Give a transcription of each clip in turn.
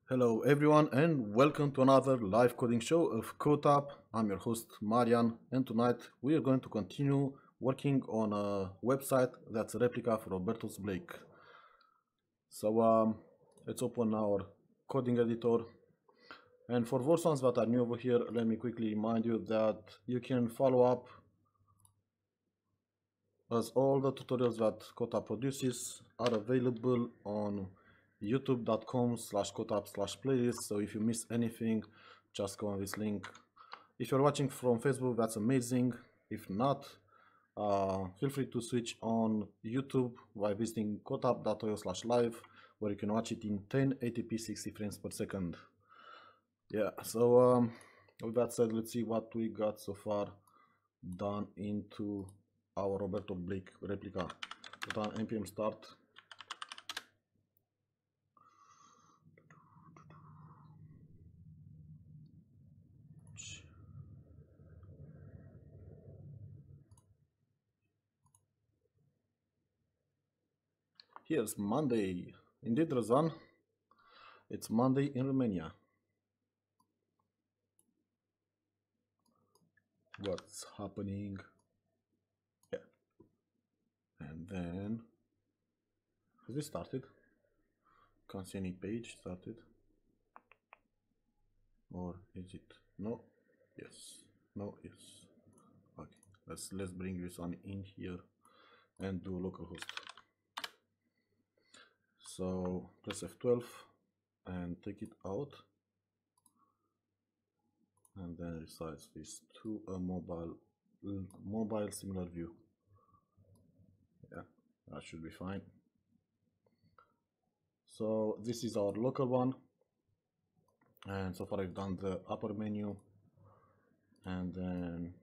Hello everyone and welcome to another live coding show of CodeTap. I'm your host Marian, and tonight we are going to continue working on a website that's a replica for Roberto's Blake. So let's open our coding editor, and for those ones that are new over here, let me quickly remind you that you can follow up, as all the tutorials that CodeTap produces are available on youtube.com/codetap/playlist. So if you miss anything, just go on this link. If you're watching from Facebook, that's amazing. If not, feel free to switch on YouTube by visiting codetap.io/live, where you can watch it in 1080p 60 frames per second. Yeah, so with that said, let's see what we got so far done into our Roberto Blake replica. Put on npm start. Here's Monday. Indeed, Razan, it's Monday in Romania. What's happening? Yeah. And then, has it started? Can't see any page started. Or is it? No. Yes. No. Yes. Okay. Let's bring this one in here and do localhost. So press F12 and take it out, and then resize this to a mobile similar view. Yeah, that should be fine. So this is our local one, and so far I've done the upper menu, and then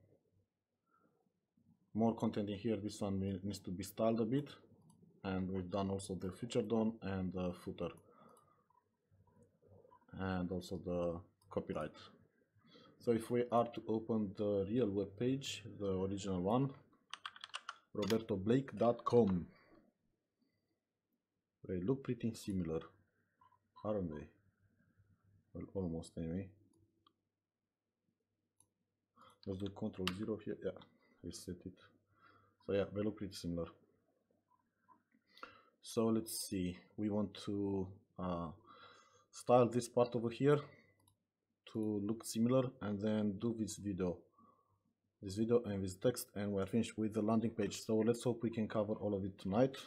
more content in here. This one needs to be styled a bit, and we've done also the feature DOM and the footer, and also the copyright. So if we are to open the real web page, the original one, robertoblake.com, they look pretty similar, aren't they? Well, almost anyway. Let's do Ctrl-0 here. Yeah, reset it. So yeah, they look pretty similar. So let's see, we want to style this part over here to look similar, and then do this video and this text, and we're finished with the landing page. So let's hope we can cover all of it tonight.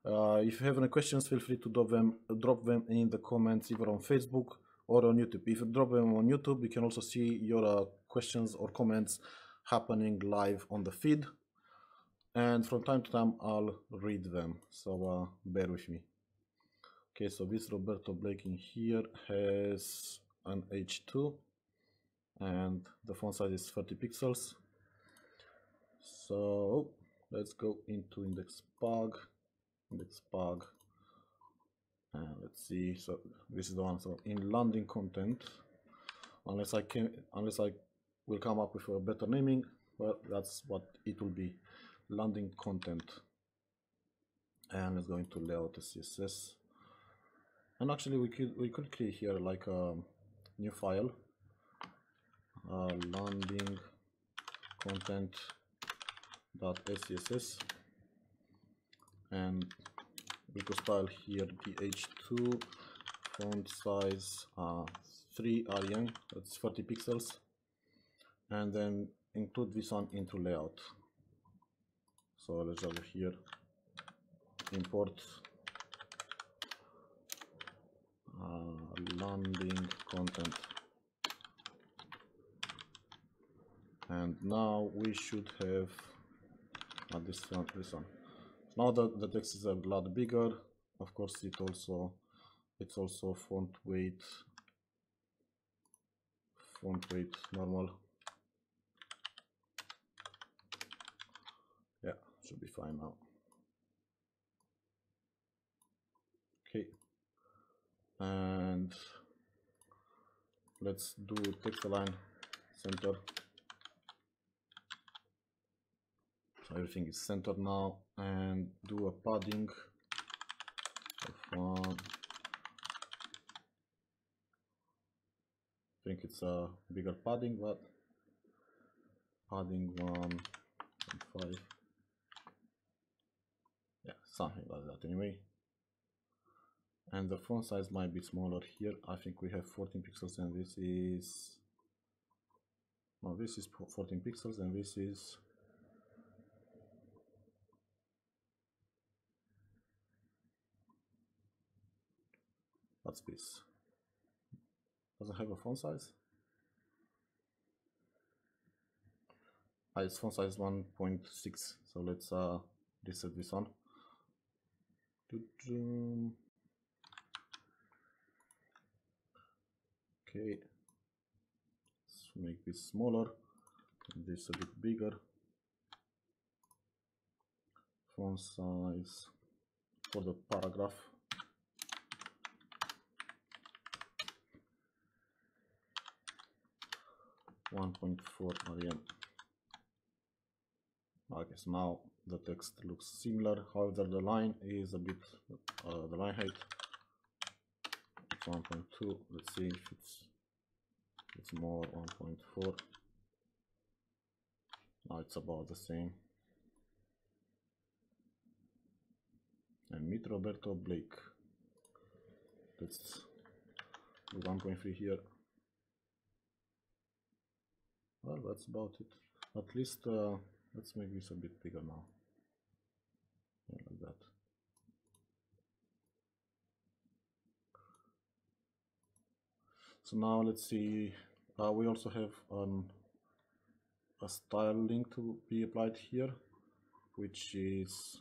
If you have any questions, feel free to drop them in the comments, either on Facebook or on YouTube. If you drop them on YouTube, you can also see your questions or comments happening live on the feed, and from time to time I'll read them, so bear with me. Okay, so this Roberto Blake in here has an H2, and the font size is 30 pixels. So let's go into index.pag, and let's see. So this is the one. So in landing content, unless I will come up with a better naming, well, that's what it will be, landing content. And let's go into layout CSS, and actually we could create here like a new file, landing content.scss, and we could style here the H2 font size 3 rem, that's 30 pixels, and then include this one into layout. So let's over here import landing content, and now we should have this one. Now that the text is a lot bigger, of course it's also font weight normal. Yeah, should be fine now. Okay, and let's do text align center. So everything is centered now, and do a padding of think it's a bigger padding, but padding 1.5, yeah, something like that anyway. And the font size might be smaller here. I think we have 14 pixels, and this is, no, this is 14 pixels, and this is, what's this? Doesn't have a font size? Its font size 1.6, so let's reset this one. Okay, let's make this smaller, this a bit bigger. Font size for the paragraph, .4 rem. Okay, so now the text looks similar. However, the line is a bit, the line height, it's 1.2. Let's see if it's more, 1.4. Now it's about the same. And meet Roberto Blake. Let's do 1.3 here. Well, that's about it. At least let's make this a bit bigger now. Yeah, like that. So now let's see. We also have a style link to be applied here, which is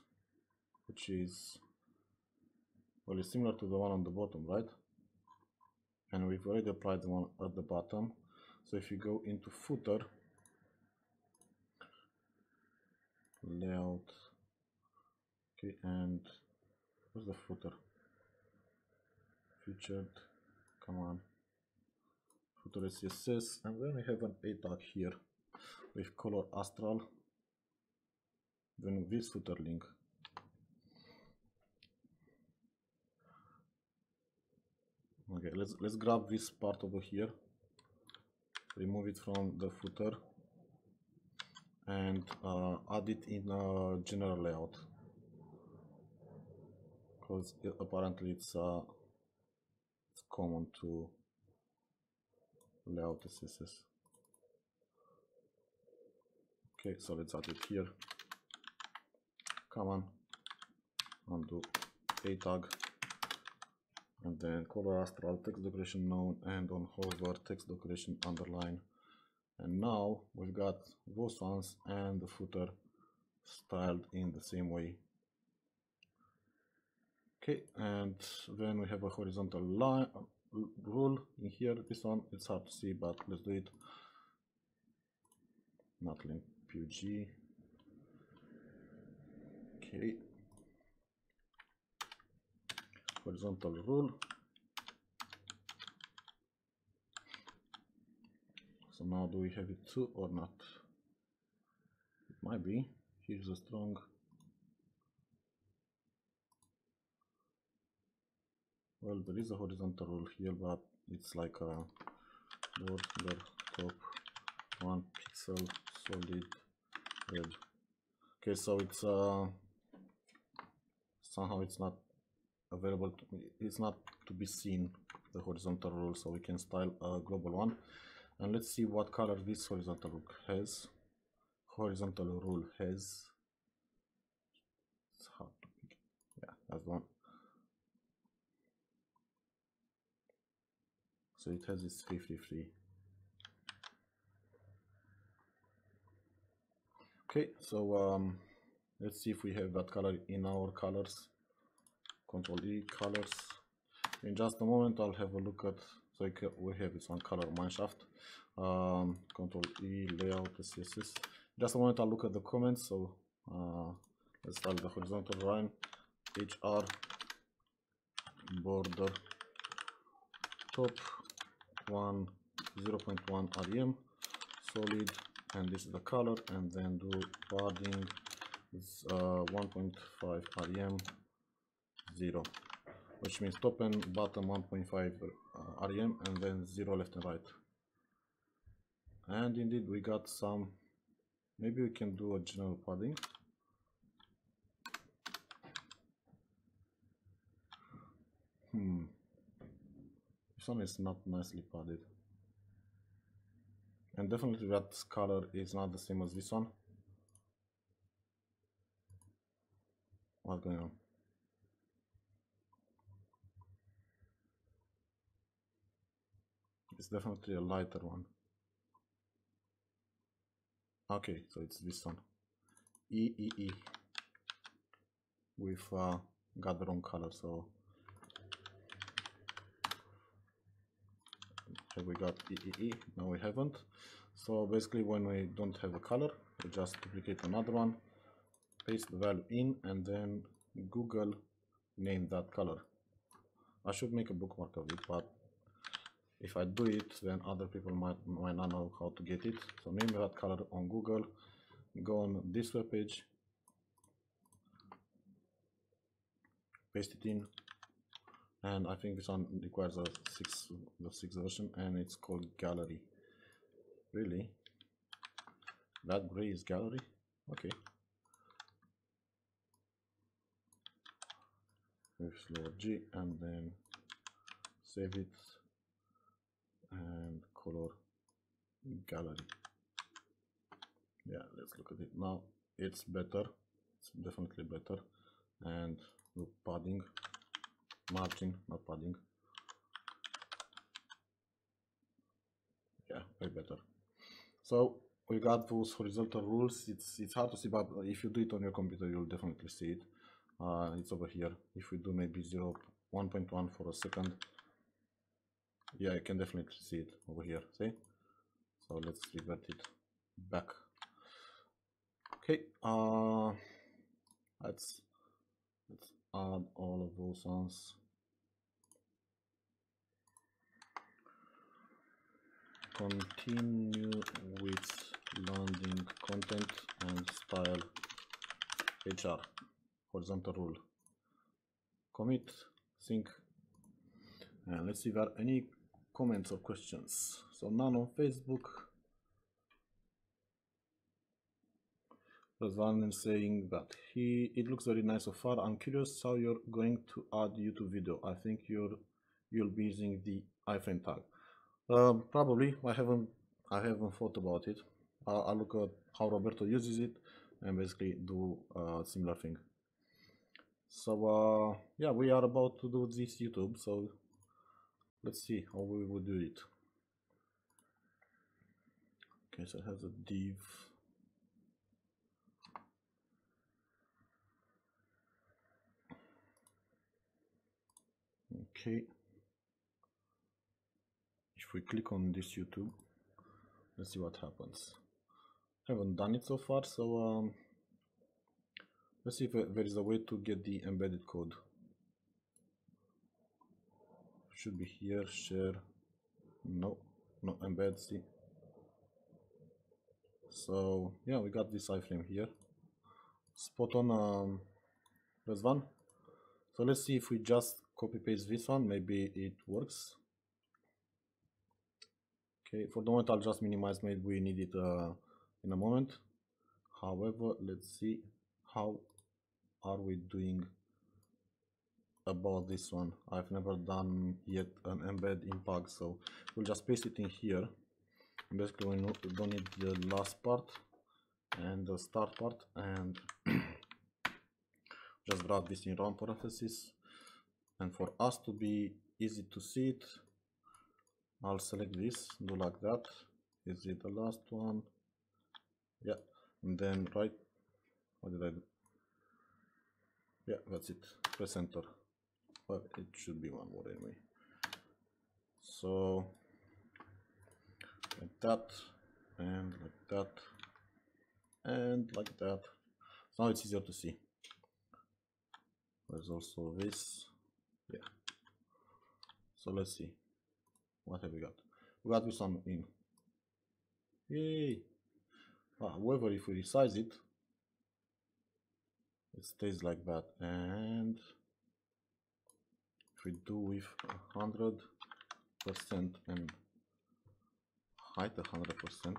well, it's similar to the one on the bottom, right? And we've already applied the one at the bottom. So if you go into footer, layout, okay, and where's the footer? Featured, come on, footer CSS, and then we have an A tag here with color astral, then this footer link. Okay, let's grab this part over here, remove it from the footer, and add it in a general layout, because apparently it's common to layout CSS. Okay, so let's add it here. Come on, undo A tag, and then color astral, text decoration none, and on hover text decoration underline. And now we've got those ones and the footer styled in the same way. Okay, and then we have a horizontal line rule in here. This one, it's hard to see, but let's do it. Not link PUG. Okay. Horizontal rule. So now do we have it too or not? It might be. Here's a strong. Well, there is a horizontal rule here, but it's like a border top 1 pixel solid red. Okay, so it's somehow it's not available to, it's not to be seen, the horizontal rule, so we can style a global one. And let's see what color this horizontal rule has. It's hard to pick. Yeah, that's the one. So it has this 333. Okay, so let's see if we have that color in our colors. Control E, colors. In just a moment I'll have a look at, so we have this one, color mineshaft. Control E, layout, CSS. Just a moment I'll look at the comments. So let's start the horizontal line, HR, border, top 0.1 rem, solid, and this is the color, and then do padding is 1.5 rem, 0, which means top and bottom 1.5 rem, and then 0 left and right. and indeed we got some. Maybe we can do a general padding. This one is not nicely padded, and definitely that color is not the same as this one. What's going on? It's definitely a lighter one. Okay, so it's this one, E we've got the wrong color. So have we got E? No, we haven't. So basically when we don't have a color, we just duplicate another one, paste the value in, and then Google name that color. I should make a bookmark of it, but if I do it, then other people might not know how to get it. So name that color on Google, go on this web page, paste it in, and I think this one requires the 6th version, and it's called gallery. Really? That gray is gallery? Okay. With slower G, and then save it and color gallery. Yeah, let's look at it now. It's better. It's definitely better. And the padding, margin, not padding. Yeah, way better. So we got those horizontal rules. It's hard to see, but if you do it on your computer, you'll definitely see it. It's over here. If we do maybe 1.1 for a second, yeah, you can definitely see it over here. See? So let's revert it back. Okay. Let's add all of those ones. Continue with landing content and style HR, horizontal rule. Commit, sync, and let's see if there are any comments or questions. So none on Facebook. There's one saying that it looks very nice so far. I'm curious how you're going to add YouTube video. I think you'll be using the iframe tag. Probably. I haven't thought about it. I'll look at how Roberto uses it and basically do a similar thing. So yeah, we are about to do this YouTube, so let's see how we will do it. Okay, so it has a div. Okay, if we click on this YouTube, let's see what happens. Haven't done it so far, so let's see if there is a way to get the embedded code. Should be here, share. No embed. See. So yeah, we got this iframe here. Spot on. There's one. So let's see if we just copy paste this one, maybe it works. Okay, for the moment I'll just minimize, maybe we need it in a moment. However, let's see how are we doing about this one. I've never done yet an embed in Pug, so we'll just paste it in here. Basically we don't need the last part and the start part, and just drag this in round parentheses. And for us to be easy to see it, I'll select this, do like that. Is it the last one? Yeah, and then right, what did I do? Yeah, that's it, press enter. Well, it should be one more anyway. So like that, and like that, and like that. So now it's easier to see. There's also this. Yeah. So let's see. What have we got? We got this one in. Yay! However, if we resize it, it stays like that. And if we do with 100% and height 100%.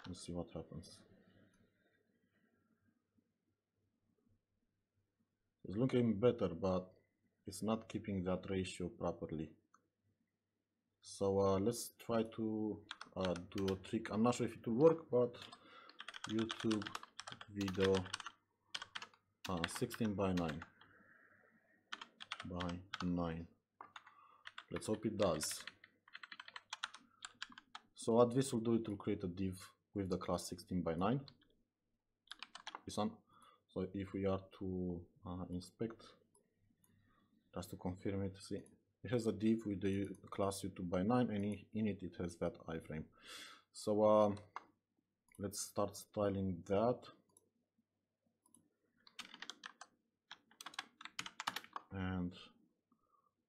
Let's see what happens. It's looking better, but it's not keeping that ratio properly. So let's try to do a trick. I'm not sure if it will work, but YouTube video 16 by 9 by 9. Let's hope it does. So what this will do, it will create a div with the class 16 by 9. This one. So if we are to inspect, just to confirm it, see, it has a div with the class YouTube by 9, and in it has that iframe. So let's start styling that. And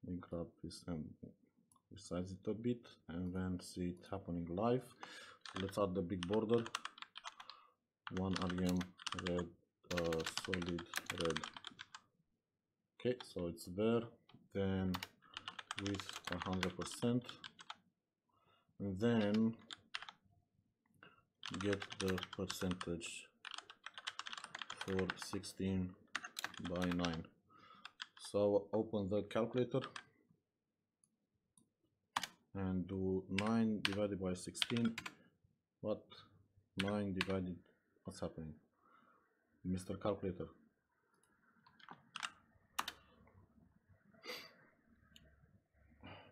we grab this and resize it a bit, and then see it happening live. So let's add the big border, 1 rem red, solid red. Okay, so it's there. Then with 100%, and then get the percentage for 16 by 9. So open the calculator and do 9 divided by 16. What? 9 divided, what's happening? Mr. Calculator.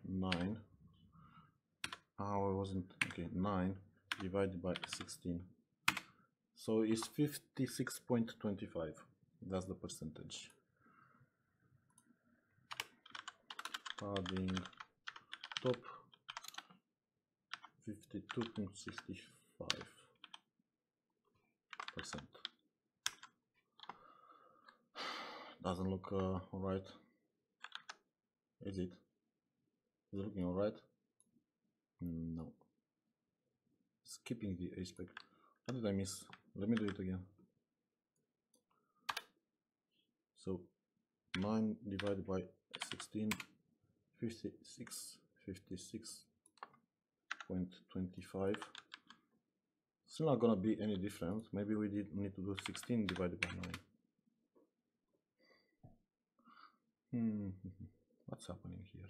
Nine. Oh, it wasn't okay. 9 divided by 16. So it's 56.25. That's the percentage. Padding top 52.65%. Doesn't look alright. Is it? Is it looking alright? No. Skipping the aspect. What did I miss? Let me do it again. So 9 divided by 16, 56.25. Still not gonna be any different. Maybe we need to do 16 divided by 9. What's happening here?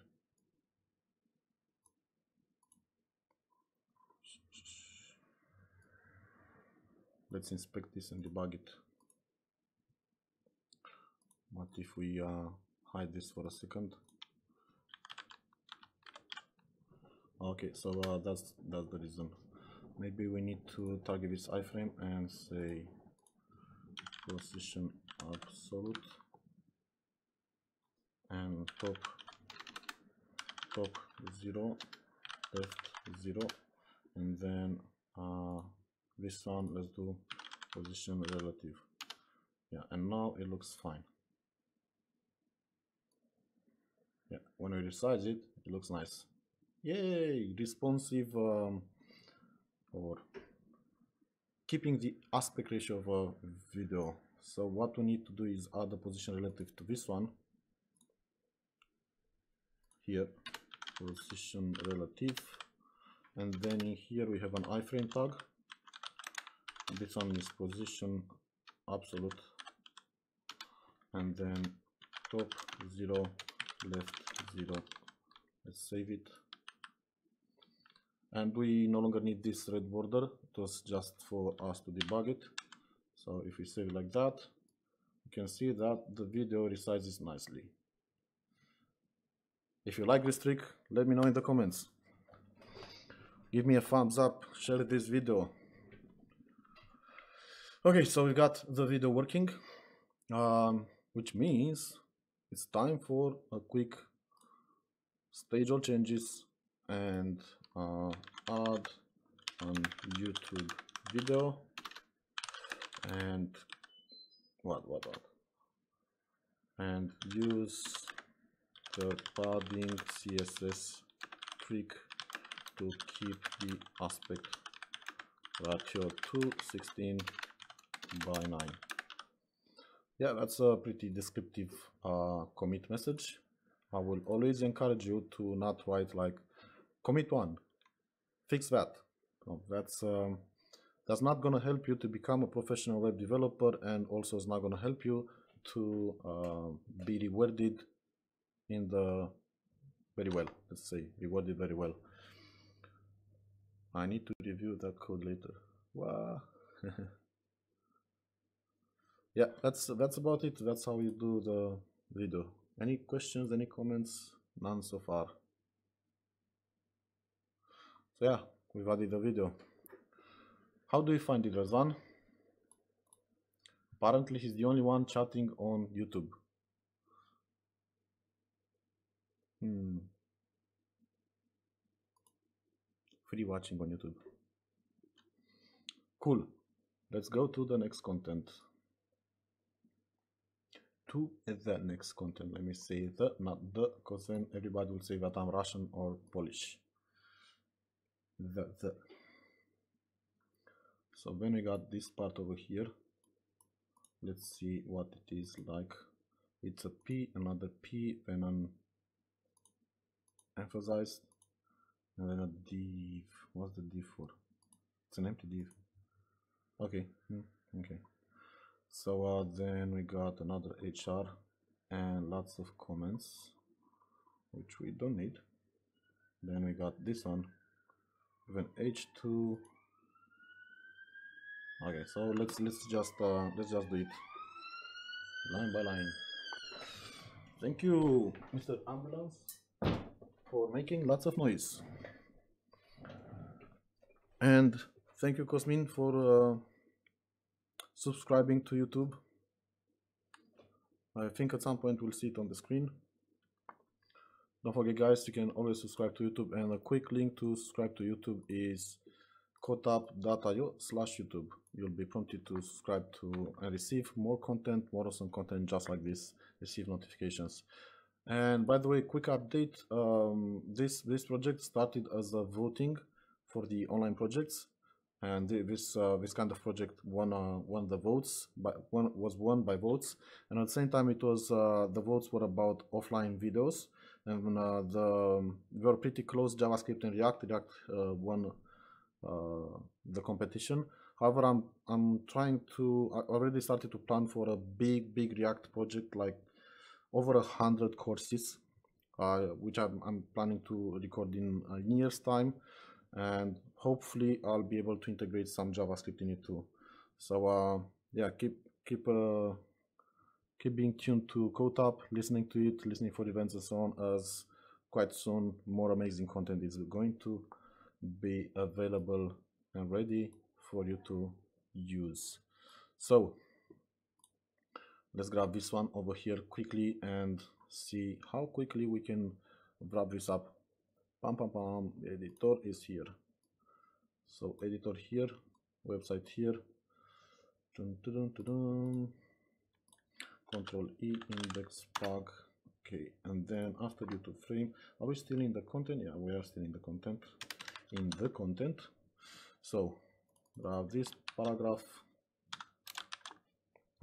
Let's inspect this and debug it. What if we hide this for a second? Okay, so that's the reason. Maybe we need to target this iframe and say position absolute and top 0, left 0, and then this one, let's do position relative. Yeah, and now it looks fine. Yeah, when we resize it, it looks nice. Yay! Responsive, or keeping the aspect ratio of a video. So what we need to do is add the position relative to this one. Here, position relative, and then in here we have an iframe tag. This one is position absolute, and then top 0, left 0. Let's save it. And we no longer need this red border. It was just for us to debug it. So if we save it like that, you can see that the video resizes nicely. If you like this trick, let me know in the comments. Give me a thumbs up, share this video. Okay, so we got the video working, which means it's time for a quick stage all changes and add on YouTube video and what and use the padding CSS trick to keep the aspect ratio to 16 by 9. Yeah, that's a pretty descriptive commit message. I will always encourage you to not write like commit one, fix that. No, that's not gonna help you to become a professional web developer, and also it's not gonna help you to be rewarded in the very well. Let's say rewarded very well. I need to review that code later. Wow. Yeah, that's about it. That's how you do the video. Any questions, any comments? None so far. So yeah, we've added the video. How do you find it, Razvan? Apparently he's the only one chatting on YouTube. Free watching on YouTube. Cool. Let's go to the next content. To the next content. Let me say the, not the, because then everybody will say that I'm Russian or Polish. The. So when we got this part over here, let's see what it is like. It's a P, another P, then an emphasized, and then a div. What's the div for? It's an empty div. Okay. Okay. So then we got another HR and lots of comments, which we don't need. Then we got this one, even H2. Okay, so let's just do it line by line. Thank you, Mr. Ambulance, for making lots of noise, and thank you, Cosmin, for subscribing to YouTube. I think at some point we'll see it on the screen. Don't forget, guys, you can always subscribe to YouTube, and a quick link to subscribe to YouTube is codetap.io/YouTube. You'll be prompted to subscribe to and receive more content, more awesome content just like this, receive notifications. And by the way, quick update, this project started as a voting for the online projects, and this kind of project won the votes, was won by votes, and at the same time it was the votes were about offline videos, and they were pretty close. JavaScript and React won the competition. However, I'm trying to, I already started to plan for a big React project, like over 100 courses, which I'm planning to record in a year's time, and hopefully I'll be able to integrate some JavaScript in it too. So yeah, keep being tuned to CodeTap, listening to it, listening for events and so on, as quite soon more amazing content is going to be available and ready for you to use. So let's grab this one over here quickly and see how quickly we can wrap this up. Pam pam pam, the editor is here. So editor here, website here. Dun, dun, dun, dun, dun. Control E, index pag. Okay, and then after YouTube frame, are we still in the content? Yeah, we are still in the content. So grab this paragraph,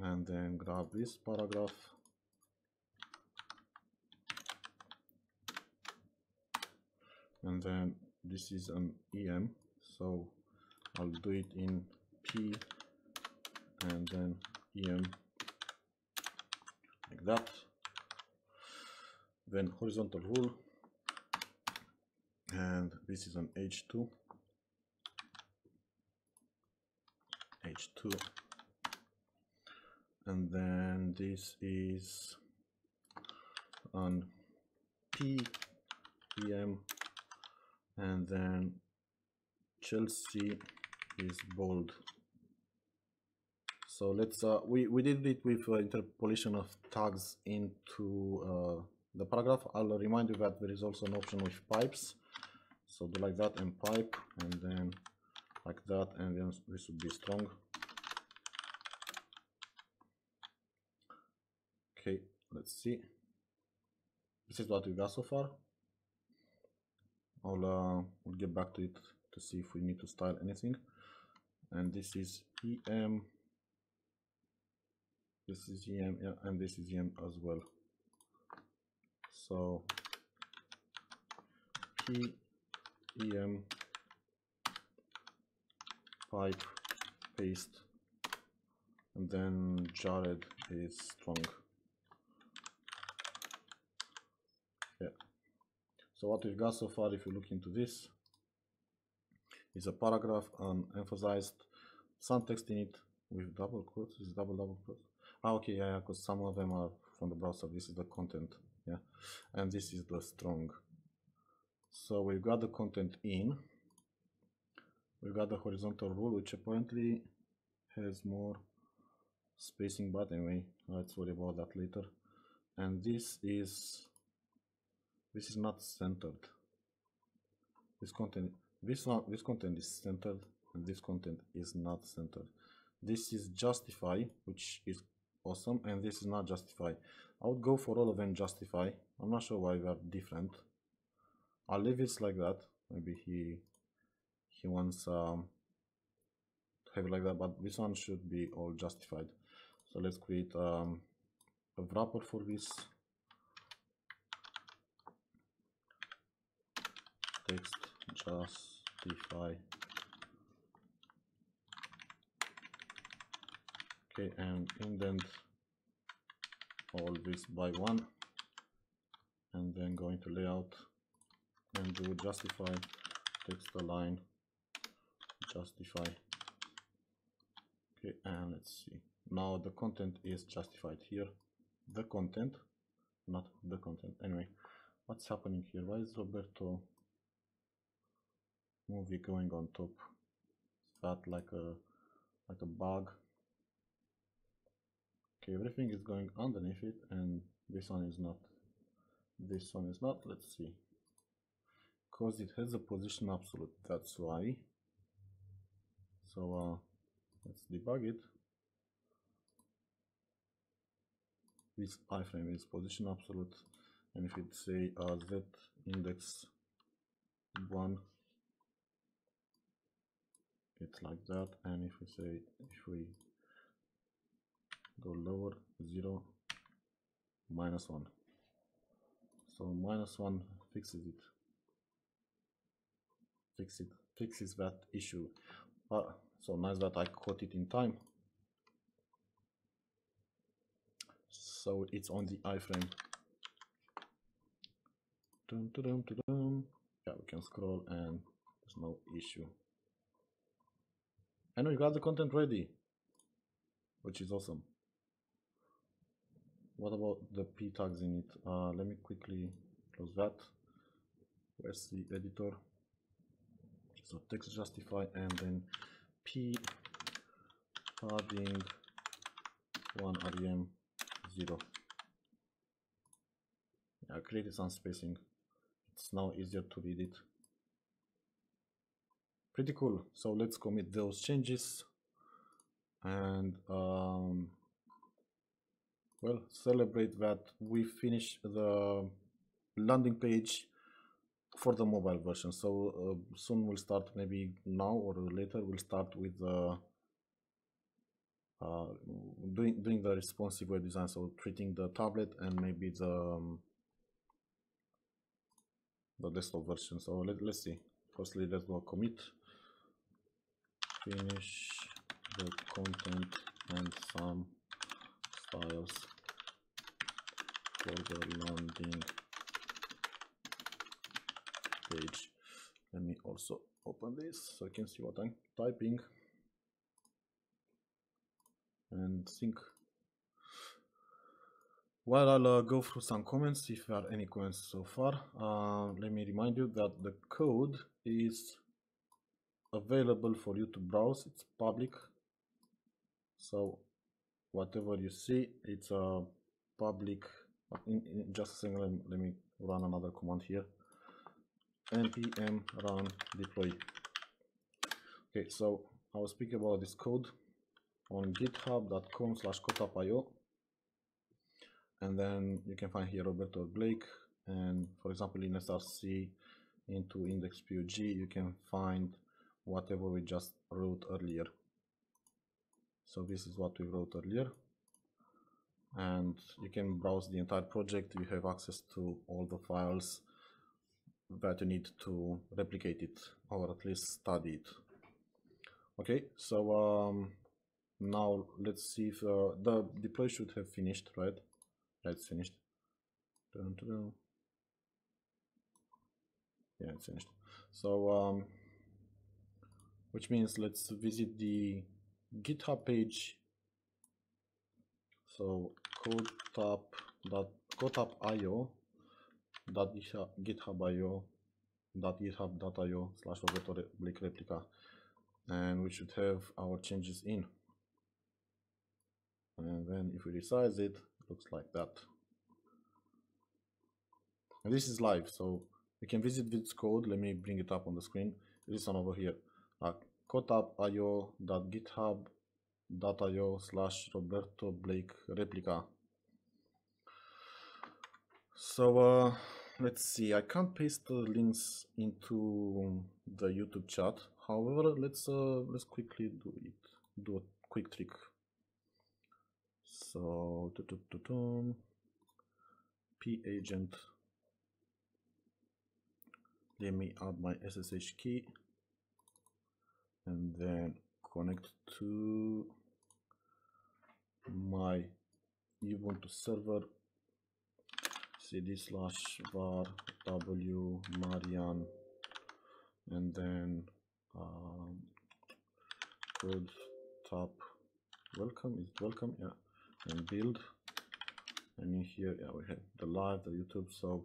and then grab this paragraph, and then this is an EM, so I'll do it in P and then EM like that. Then horizontal rule, and this is an H2, and then this is on PM, and then Chelsea is bold. So let's we did it with interpolation of tags into the paragraph. I'll remind you that there is also an option with pipes, so do like that and pipe, and then like that, and then this would be strong. Okay, let's see. This is what we got so far. We'll get back to it to see if we need to style anything. And this is EM. This is EM, yeah, and this is EM as well. So P em pipe paste, and then Jared is strong. Yeah. So what we've got so far, if you look into this, is a paragraph emphasized, some text in it with double quotes. Is double quotes? Ah, okay, yeah, because some of them are from the browser. This is the content, yeah, and this is the strong. So we've got the content in. We've got the horizontal rule, which apparently has more spacing, but anyway, let's worry about that later. And this is not centered. This content is centered, and this content is not centered. This is justify, which is awesome, and this is not justify. I would go for all of them justify. I'm not sure why they are different. I'll leave it like that. Maybe he wants to have it like that, but this one should be all justified. So let's create a wrapper for this. Text justify. Okay, and indent all this by 1, and then go into layout and do justify text align justify. Okay, and let's see, now the content is justified here. The content, not the content. Anyway, what's happening here? Why is Roberto movie going on top? Is that like a bug? Okay, everything is going underneath it, and this one is not. This one is not. Let's see. Because it has a position absolute, that's why. So let's debug it. This iframe is position absolute, and if it say z index 1, it's like that. And if we go lower, 0, -1. So -1 fixes it. Fixes that issue. So nice that I caught it in time. So it's on the iframe. Yeah, we can scroll and there's no issue. And we got the content ready, which is awesome. What about the p tags in it? Let me quickly close that. Where's the editor? So text justify, and then p padding 1 rem 0. Yeah, I created some spacing. It's now easier to read it. Pretty cool. So let's commit those changes and well, celebrate that we finished the landing page for the mobile version. So soon we'll start, maybe now or later, we'll start with doing the responsive web design, so treating the tablet and maybe the desktop version. So let's see. Firstly, let's go commit, finish the content and some styles for the landing page. Let me also open this so I can see what I'm typing and think. Well, I'll go through some comments if there are any comments so far. Let me remind you that the code is available for you to browse. It's public, so whatever you see, it's a public. In just a second, let me run another command here. npm run deploy. Okay, so I will speak about this code on github.com/CodeTap.io, and then you can find here Roberto Blake, and for example in src into index.pug you can find whatever we just wrote earlier. So this is what we wrote earlier, and you can browse the entire project. You have access to all the files that you need to replicate it or at least study it. Okay, so now let's see if the deploy should have finished, right? Yeah, it's finished. Dun, dun, dun. Yeah, it's finished. So which means let's visit the GitHub page. So codetap.github.io/Roberto-replica, and we should have our changes in. And then if we resize it, looks like that. And this is live, so we can visit this code. Let me bring it up on the screen. This one over here, codetap.io.github.io/Roberto-replica. So let's see. I can't paste the links into the YouTube chat. However, let's quickly do a quick trick. So pagent. Let me add my SSH key and then connect to my Ubuntu server. cd/var w marian and then CodeTap welcome. Is it welcome? Yeah. And build, and in here, yeah, we have the live, the YouTube. So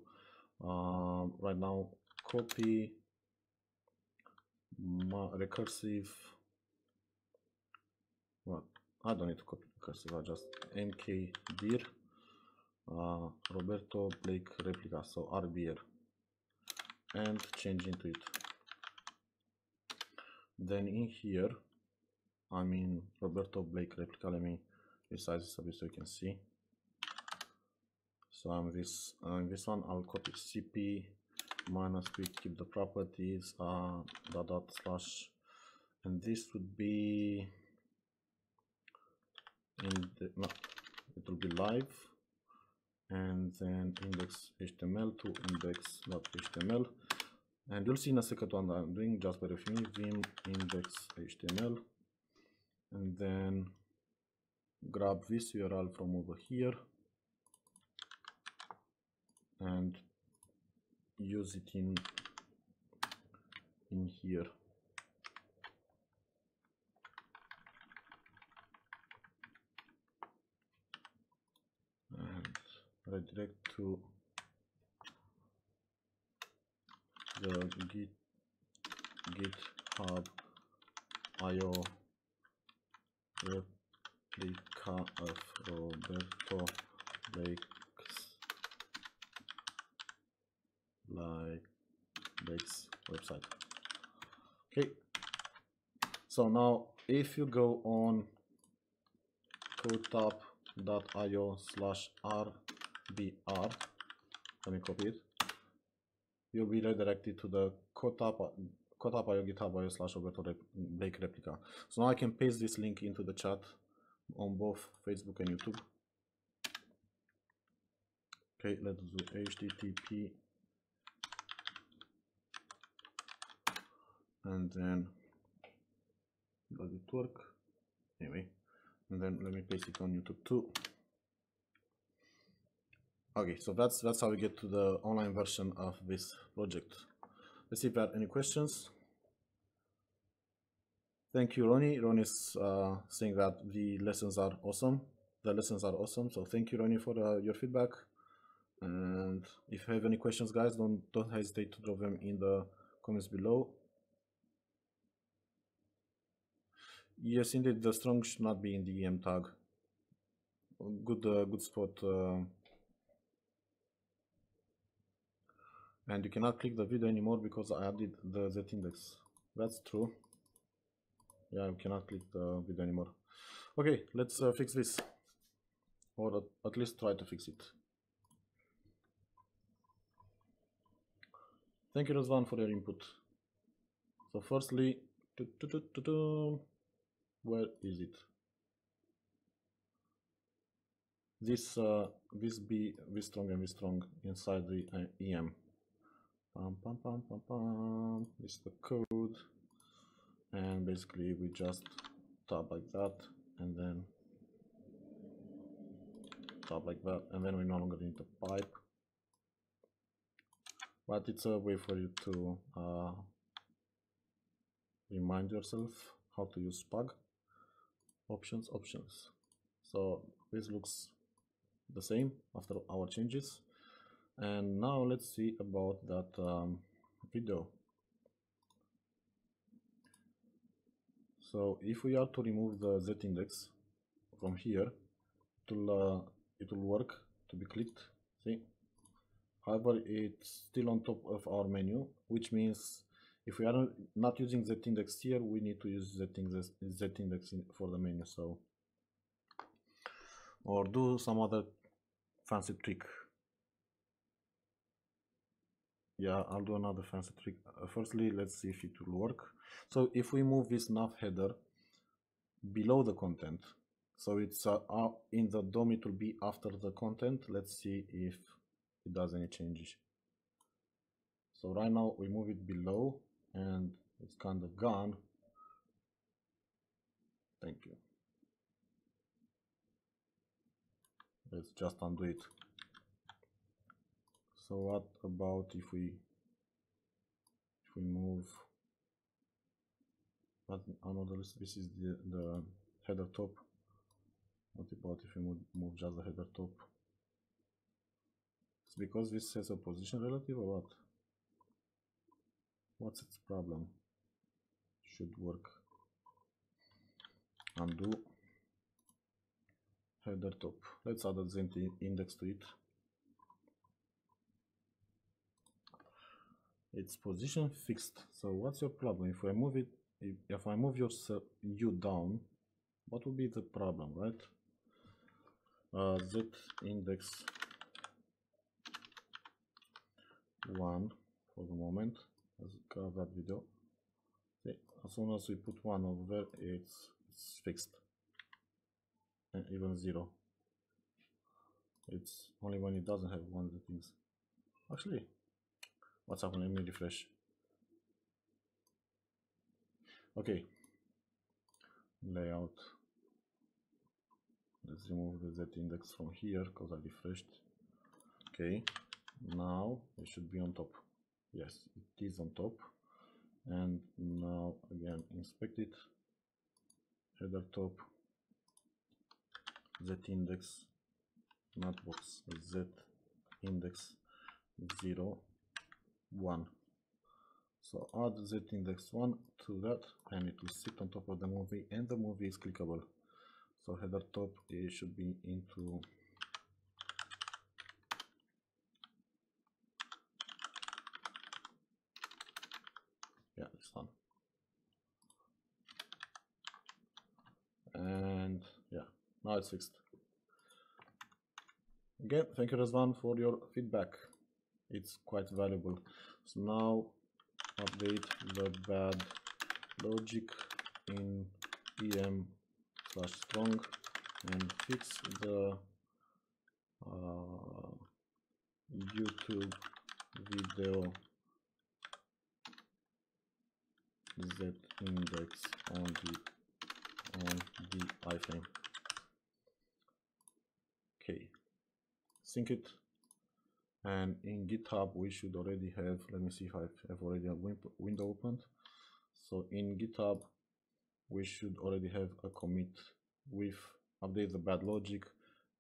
right now, copy my recursive. Well, I don't need to copy recursive. I just mkdir Roberto Blake replica, so rbr, and change into it. Then in here, I mean Roberto Blake replica. Let me resize this a bit so you can see. So in this one, I'll copy cp -p, keep the properties /, and this would be in the it will be live, and then index.html to index.html, and you'll see in a second what I'm doing. Just bear with me. Vim index.html, and then grab this URL from over here and use it in here. And redirect to the GitHub IO replica of Roberto Blake's website. Okay, so now if you go on codetap.io/rbr, let me copy it, you'll be redirected to the codetap.io github.io/Roberto-Blake-replica. So now I can paste this link into the chat on both Facebook and YouTube. Okay, let's do HTTP, and then does it work? Anyway, and then let me paste it on YouTube too. Okay, so that's how we get to the online version of this project. Let's see if there are any questions. Thank you, Ronnie. Ronnie is saying that the lessons are awesome. So thank you, Ronnie, for your feedback. And if you have any questions, guys, don't hesitate to drop them in the comments below. Yes, indeed, the strong should not be in the EM tag. Good spot. And you cannot click the video anymore because I added the z-index. That's true. Yeah, you cannot click the video anymore. Okay, let's fix this, or at least try to fix it. Thank you, Razvan, for your input. So firstly, where is it? This strong and this strong inside the EM. This is the code, and basically we just tap like that, and then tap like that, and then we no longer need the pipe. But it's a way for you to remind yourself how to use Spag. Options. So this looks the same after our changes. And now let's see about that video. So if we are to remove the Z index from here, it will work to be clicked. See? However, it's still on top of our menu, which means if we are not using Z index here, we need to use Z index for the menu. So, or do some other fancy trick. Yeah, I'll do another fancy trick. Firstly, let's see if it will work. So if we move this nav header below the content, so it's in the DOM, it will be after the content. Let's see if it does any changes. So right now we move it below and it's kind of gone. Thank you. Let's just undo it. So what about if we move, but another, this is the header top. What about if we move just the header top? It's because this has a position relative or what? What's its problem? Should work. Undo header top. Let's add a Z index to it. Its position fixed. So what's your problem? If I move it, if I move you down, what will be the problem, right? Z index 1 for the moment. Let's grab that video. See, as soon as we put 1 over there, it's fixed, and even 0. It's only when it doesn't have one of the things. Actually, what's happening? Let me refresh. Okay, layout. Let's remove the Z index from here because I refreshed. Okay, now it should be on top. Yes, it is on top. And now again, inspect it. Header top, Z index, not box, Z index 0, 1. So add Z index 1 to that, and it will sit on top of the movie, and the movie is clickable. So header top, it should be into this one. And yeah, now it's fixed. Again, thank you Razvan for your feedback. It's quite valuable. So now update the bad logic in em/strong and fix the YouTube video Z index on the iframe. Okay, sync it, and in GitHub we should already have, let me see if I have already a window opened. So in GitHub we should already have a commit with update the bad logic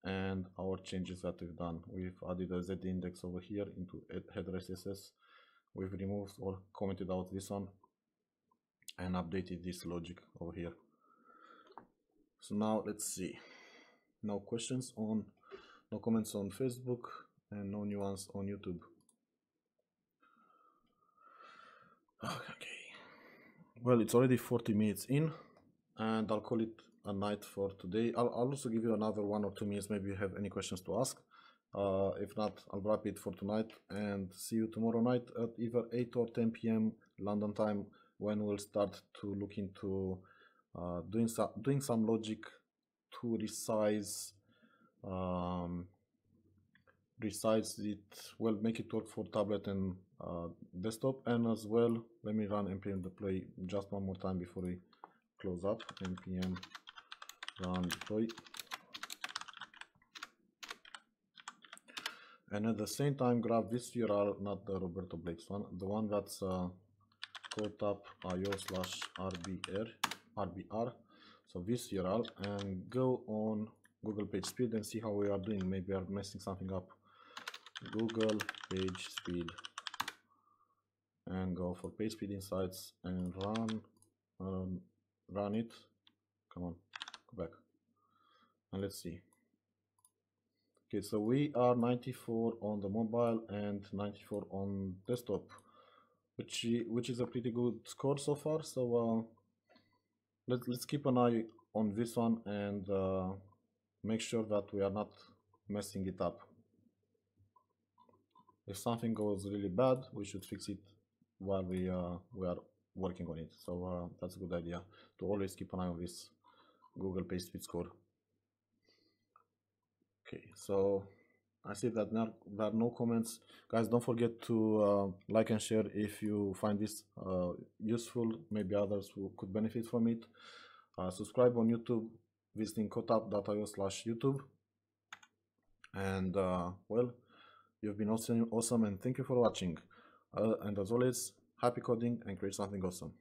and our changes that we've done. We've added a Z index over here into header SSS. We've removed or commented out this one and updated this logic over here. So now let's see. No questions on, no comments on Facebook, and no new ones on YouTube. Okay. Well, it's already 40 minutes in, and I'll call it a night for today. I'll also give you another 1 or 2 minutes, maybe you have any questions to ask. If not, I'll wrap it for tonight and see you tomorrow night at either 8 or 10 p.m. London time, when we'll start to look into doing some logic to resize it, well, make it work for tablet and desktop. And as well, let me run npm deploy just one more time before we close up. Npm run deploy, and at the same time grab this URL, not the Roberto Blake's one, the one that's CodeTap io/rbr. So this URL, and go on Google Page Speed and see how we are doing. Maybe we are messing something up. Google Page Speed, and go for Page Speed Insights and run it. Come on, go back and let's see. Okay, so we are 94 on the mobile and 94 on desktop, which is a pretty good score so far. So let's keep an eye on this one and make sure that we are not messing it up. If something goes really bad, we should fix it while we are working on it. So that's a good idea to always keep an eye on this Google Page Speed score. Okay, so I see that there are no comments. Guys, don't forget to like and share if you find this useful. Maybe others who could benefit from it. Subscribe on YouTube, visiting codetap.io/YouTube. And well, you've been awesome, and thank you for watching. And as always, happy coding and create something awesome.